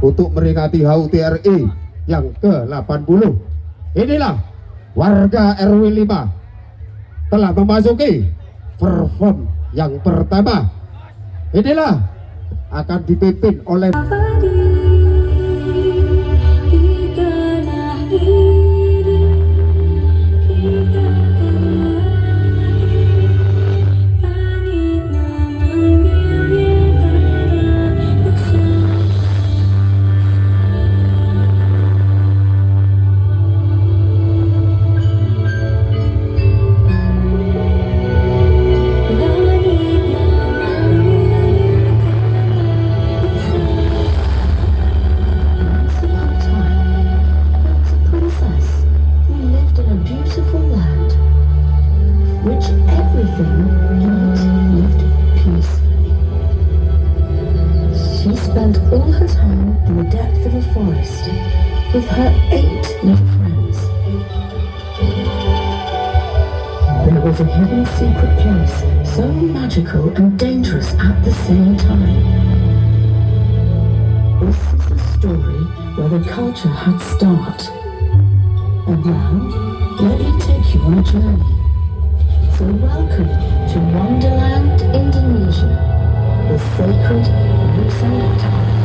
untuk meringati HUT RI yang ke-80. Inilah warga RW 5 telah memasuki perform yang pertama. Inilah akan dipimpin oleh all her time in the depth of a forest with her 8 little friends. There was a hidden secret place, so magical and dangerous at the same time. This is the story where the culture had start. And now, let me take you on a journey. So welcome to Wonderland, Indonesia, the sacred Nusantara.